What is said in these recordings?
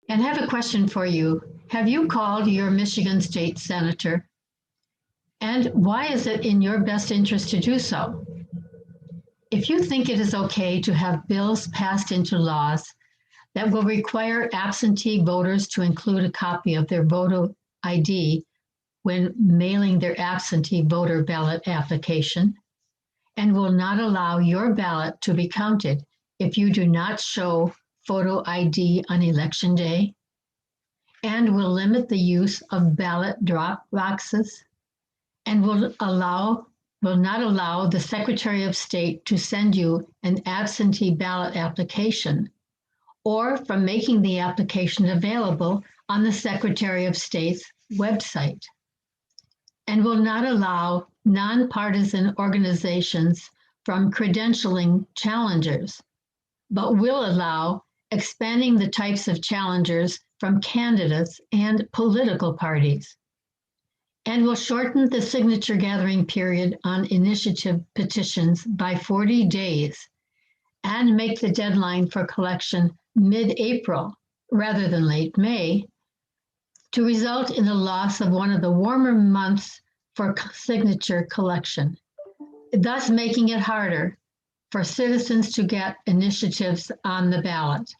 And I have a question for you. Have you called your Michigan State Senator? And why is it in your best interest to do so? If you think it is okay to have bills passed into laws that will require absentee voters to include a copy of their voter ID when mailing their absentee voter ballot application, and will not allow your ballot to be counted if you do not show photo ID on election day, and will limit the use of ballot drop boxes, and will not allow the Secretary of State to send you an absentee ballot application, or from making the application available on the Secretary of State's website, and will not allow nonpartisan organizations from credentialing challengers, but will allow expanding the types of challengers from candidates and political parties, and will shorten the signature gathering period on initiative petitions by 40 days and make the deadline for collection mid-April rather than late May, to result in the loss of one of the warmer months for signature collection, thus making it harder for citizens to get initiatives on the ballot.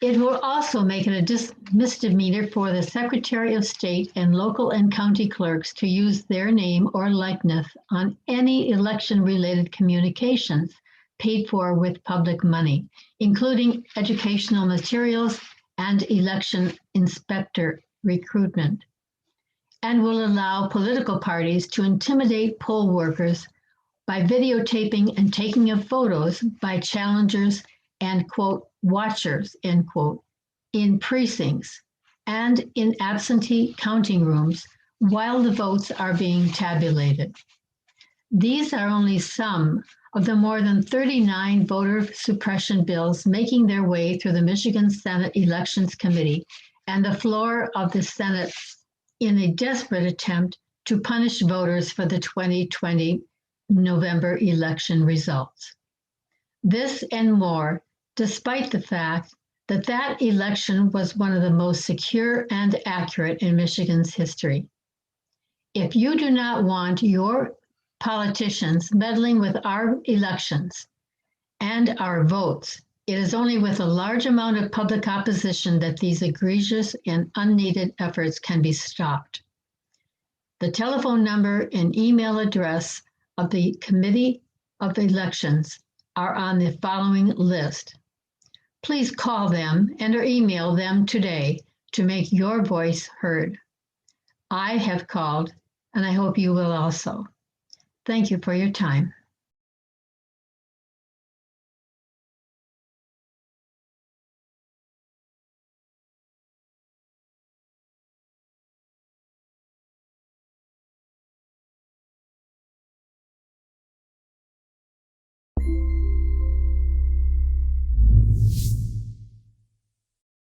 It will also make it a misdemeanor for the Secretary of State and local and county clerks to use their name or likeness on any election-related communications paid for with public money, including educational materials and election inspector recruitment, and will allow political parties to intimidate poll workers by videotaping and taking of photos by challengers and, quote, watchers, end quote, in precincts and in absentee counting rooms while the votes are being tabulated. These are only some of the more than 39 voter suppression bills making their way through the Michigan Senate Elections Committee and the floor of the Senate in a desperate attempt to punish voters for the 2020 November election results. This and more, despite the fact that that election was one of the most secure and accurate in Michigan's history. If you do not want your politicians meddling with our elections and our votes, it is only with a large amount of public opposition that these egregious and unneeded efforts can be stopped. The telephone number and email address of the Committee of Elections are on the following list. Please call them and or email them today to make your voice heard. I have called, and I hope you will also. Thank you for your time.